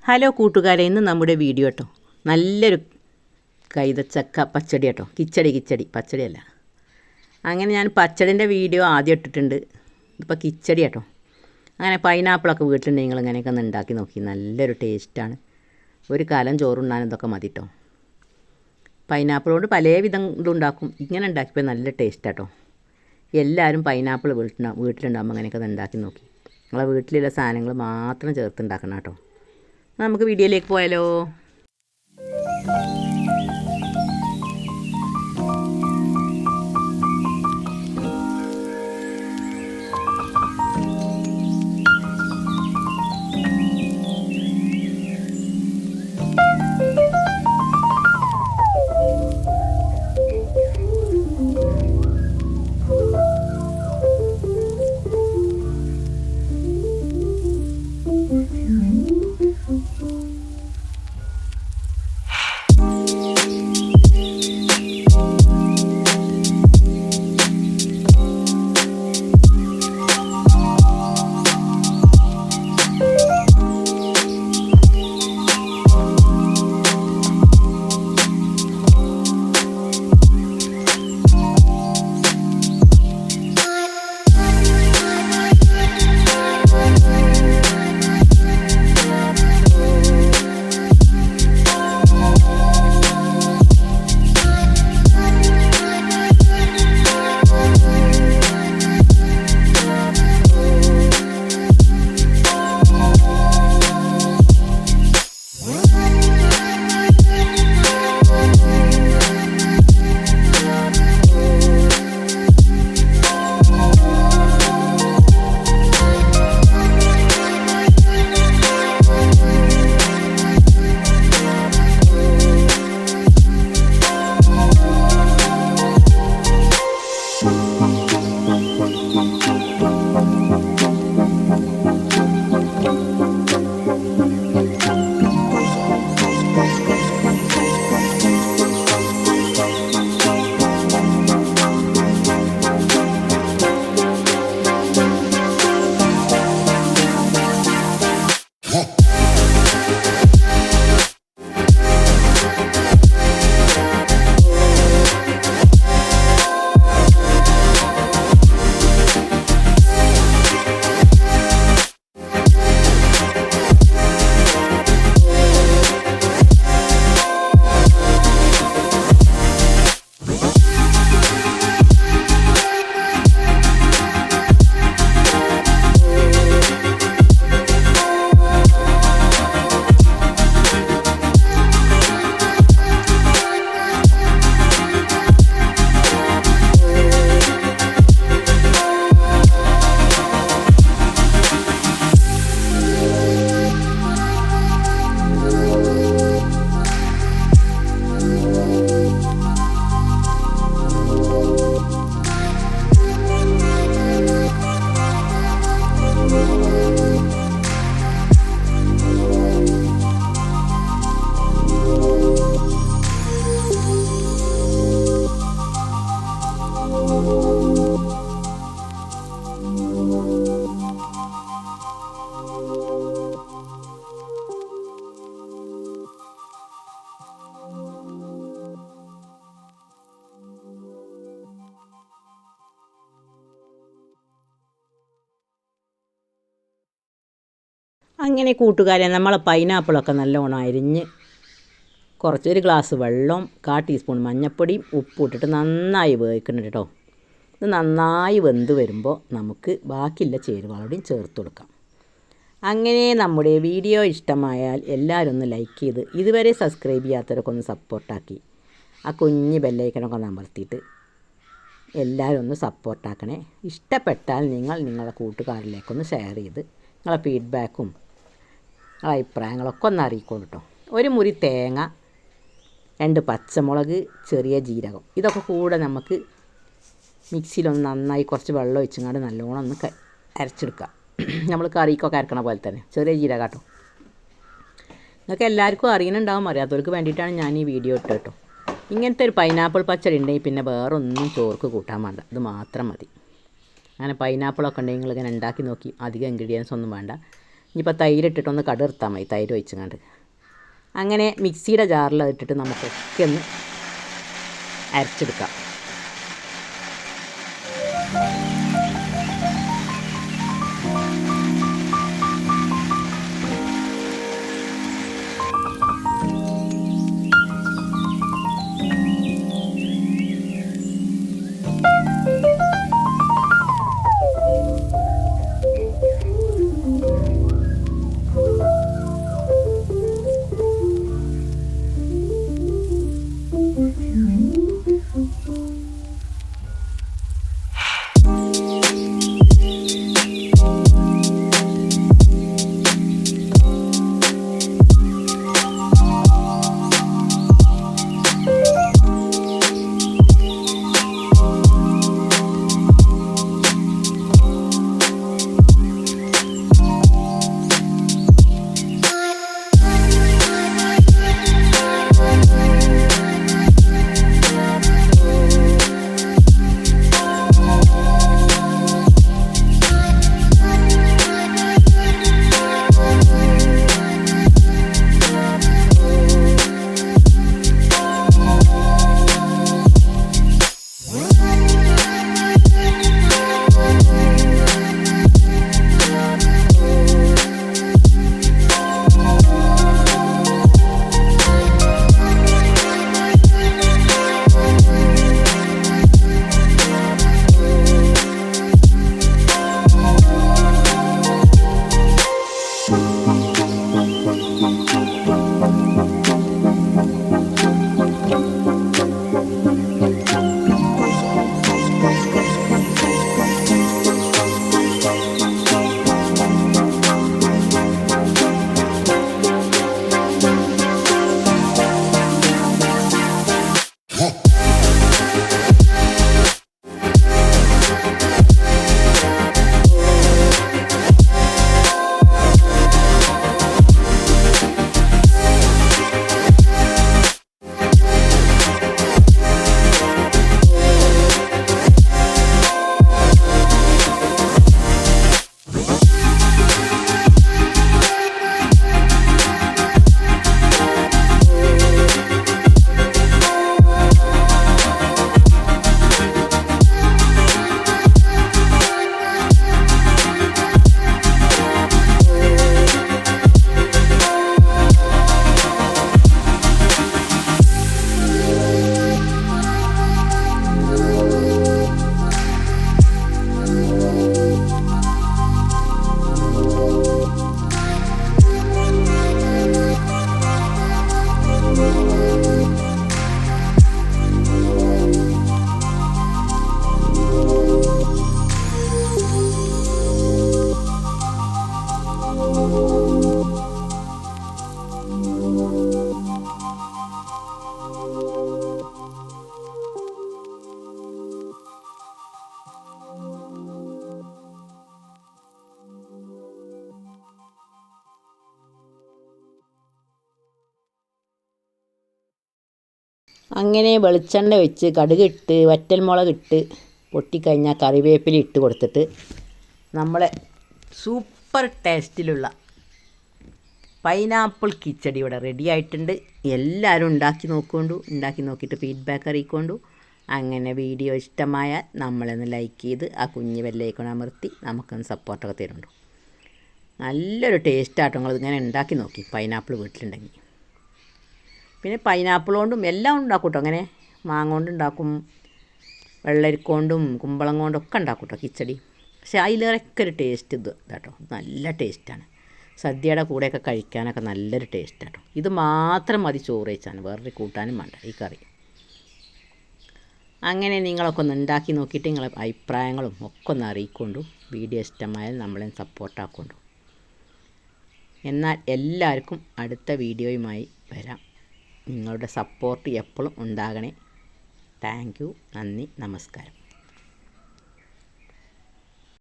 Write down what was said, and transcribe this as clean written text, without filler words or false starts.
Hello കൂട്ടുകാരെ, ഇന്ന് നമ്മുടെ വീഡിയോ കേട്ടോ നല്ലൊരു കൈതച്ചക്ക പച്ചടി കേട്ടോ. കിച്ചടി പച്ചടിയല്ല. അങ്ങനെ ഞാൻ പച്ചടിൻ്റെ വീഡിയോ ആദ്യം ഇട്ടിട്ടുണ്ട്. ഇതിപ്പോൾ കിച്ചടി കേട്ടോ. അങ്ങനെ പൈനാപ്പിളൊക്കെ വീട്ടിലുണ്ടെങ്കിൽ നിങ്ങൾ ഇങ്ങനെയൊക്കെ ഒന്ന് ഉണ്ടാക്കി നോക്കി. നല്ലൊരു ടേസ്റ്റാണ്. ഒരു കാലം ചോറുണ്ണാൻ ഇതൊക്കെ മതി കേട്ടോ. പൈനാപ്പിളോട് പല വിധം ഇതുണ്ടാക്കും. ഇങ്ങനെ ഉണ്ടാക്കിയപ്പോൾ നല്ല ടേസ്റ്റ് കേട്ടോ. എല്ലാവരും പൈനാപ്പിൾ വീട്ടിലുണ്ടാകുമ്പോൾ അങ്ങനെയൊക്കെ ഒന്ന് ഉണ്ടാക്കി നോക്കി. നിങ്ങളെ വീട്ടിലുള്ള സാധനങ്ങൾ മാത്രം ചേർത്തുണ്ടാക്കണം കേട്ടോ. നമുക്ക് വീഡിയോയിലേക്ക് പോയാലോ. അങ്ങനെ കൂട്ടുകാരെ, നമ്മളെ പൈനാപ്പിളൊക്കെ നല്ലോണം അരിഞ്ഞ് കുറച്ചൊരു ഗ്ലാസ് വെള്ളം 1/4 ടീസ്പൂൺ മഞ്ഞൾപ്പൊടിയും ഉപ്പും ഇട്ടിട്ട് നന്നായി വേവിക്കണം കേട്ടോ. ഇത് നന്നായി വെന്ത് വരുമ്പോൾ നമുക്ക് ബാക്കിയുള്ള ചേരുവകളോടും ചേർത്ത് കൊടുക്കാം. അങ്ങനെ നമ്മുടെ വീഡിയോ ഇഷ്ടമായാൽ എല്ലാവരും ഒന്ന് ലൈക്ക് ചെയ്ത് ഇതുവരെ സബ്സ്ക്രൈബ് ചെയ്യാത്തവരൊക്കെ ഒന്ന് സപ്പോർട്ടാക്കി ആ കുഞ്ഞ് ബെല്ലൈക്കനൊക്കെ അമർത്തിയിട്ട് എല്ലാവരും ഒന്ന് സപ്പോർട്ടാക്കണേ. ഇഷ്ടപ്പെട്ടാൽ നിങ്ങളുടെ കൂട്ടുകാരിലേക്കൊന്ന് ഷെയർ ചെയ്ത് നിങ്ങളെ ഫീഡ്ബാക്കും അഭിപ്രായങ്ങളൊക്കെ ഒന്ന് അറിയിക്കോളൂ കേട്ടോ. ഒരു മുറി തേങ്ങ, 2 പച്ചമുളക്, ചെറിയ ജീരകം, ഇതൊക്കെ കൂടെ നമുക്ക് മിക്സിയിലൊന്ന് നന്നായി കുറച്ച് വെള്ളം ഒഴിച്ചങ്ങാണ്ട് നല്ലോണം ഒന്ന് അരച്ചെടുക്കുക. നമ്മൾ കറിക്കൊക്കെ അരക്കണ പോലെ തന്നെ ചെറിയ ജീരകം കേട്ടോ. നിങ്ങൾക്ക് എല്ലാവർക്കും അറിയുന്നുണ്ടാവും, അറിയാത്തവർക്ക് വേണ്ടിയിട്ടാണ് ഞാൻ ഈ വീഡിയോ ഇട്ട് കേട്ടോ. ഇങ്ങനത്തെ ഒരു പൈനാപ്പിൾ പച്ചടി ഉണ്ടെങ്കിൽ പിന്നെ വേറൊന്നും ചോർക്ക് കൂട്ടാൻ വേണ്ട, ഇത് മാത്രം മതി. അങ്ങനെ പൈനാപ്പിളൊക്കെ ഉണ്ടെങ്കിൽ നിങ്ങൾ ഇങ്ങനെ ഉണ്ടാക്കി നോക്കി. അധികം ഇൻഗ്രീഡിയൻസ് ഒന്നും വേണ്ട. ഇനിയിപ്പോൾ തൈര് ഇട്ടിട്ടൊന്ന് കടുർത്താൽ മതി, തൈര് ഒഴിച്ചങ്ങാണ്ട്. അങ്ങനെ മിക്സിയുടെ ജാറിൽ ഇട്ടിട്ട് നമുക്കൊക്കെ ഒന്ന് അരച്ചെടുക്കാം. അങ്ങനെ വെളിച്ചെണ്ണ ഒഴിച്ച് കടുകിട്ട് വറ്റൽമുളകിട്ട് പൊട്ടിക്കഴിഞ്ഞാൽ കറിവേപ്പില ഇട്ട് കൊടുത്തിട്ട് നമ്മളെ സൂപ്പർ ടേസ്റ്റിലുള്ള പൈനാപ്പിൾ കിച്ചടി ഇവിടെ റെഡി ആയിട്ടുണ്ട്. എല്ലാവരും ഉണ്ടാക്കി നോക്കൊണ്ടു, ഉണ്ടാക്കി നോക്കിയിട്ട് ഫീഡ്ബാക്ക് അറിയിക്കൊണ്ടു. അങ്ങനെ വീഡിയോ ഇഷ്ടമായാൽ നമ്മളൊന്ന് ലൈക്ക് ചെയ്ത് ആ കുഞ്ഞ് ബെല്ലൈക്കൺ അമർത്തി നമുക്കൊന്ന് സപ്പോർട്ടൊക്കെ തരുന്നുണ്ട്. നല്ലൊരു ടേസ്റ്റാട്ടോ. നിങ്ങളിങ്ങനെ ഉണ്ടാക്കി നോക്കി പൈനാപ്പിൾ വീട്ടിലുണ്ടെങ്കിൽ. പിന്നെ പൈനാപ്പിൾ കൊണ്ടും എല്ലാം ഉണ്ടാക്കും കേട്ടോ. അങ്ങനെ മാങ്ങ കൊണ്ട് ഉണ്ടാക്കും, വെള്ളരിക്കൊണ്ടും കുമ്പളം കൊണ്ടും ഒക്കെ ഉണ്ടാക്കും കേട്ടോ കിച്ചടി. പക്ഷേ അതിലേറെയൊക്കെ ഒരു ടേസ്റ്റ് ഇത് കേട്ടോ, നല്ല ടേസ്റ്റാണ്. സദ്യയുടെ കൂടെയൊക്കെ കഴിക്കാനൊക്കെ നല്ലൊരു ടേസ്റ്റാട്ടോ. ഇത് മാത്രം മതി ചോറ് വെച്ചാണ്, വേറൊരു കൂട്ടാനും വേണ്ട ഈ കറി. അങ്ങനെ നിങ്ങളൊക്കെ ഒന്ന് ഉണ്ടാക്കി നോക്കിയിട്ട് നിങ്ങളെ അഭിപ്രായങ്ങളും ഒക്കെ ഒന്ന് അറിയിക്കൊണ്ടു. വീഡിയോ ഇഷ്ടമായാൽ നമ്മളെ സപ്പോർട്ടാക്കൊണ്ടു. എന്നാൽ എല്ലാവർക്കും അടുത്ത വീഡിയോയുമായി വരാം. നിങ്ങളുടെ സപ്പോർട്ട് എപ്പോഴും ഉണ്ടാകണേ. Thank you. നന്ദി, നമസ്കാരം.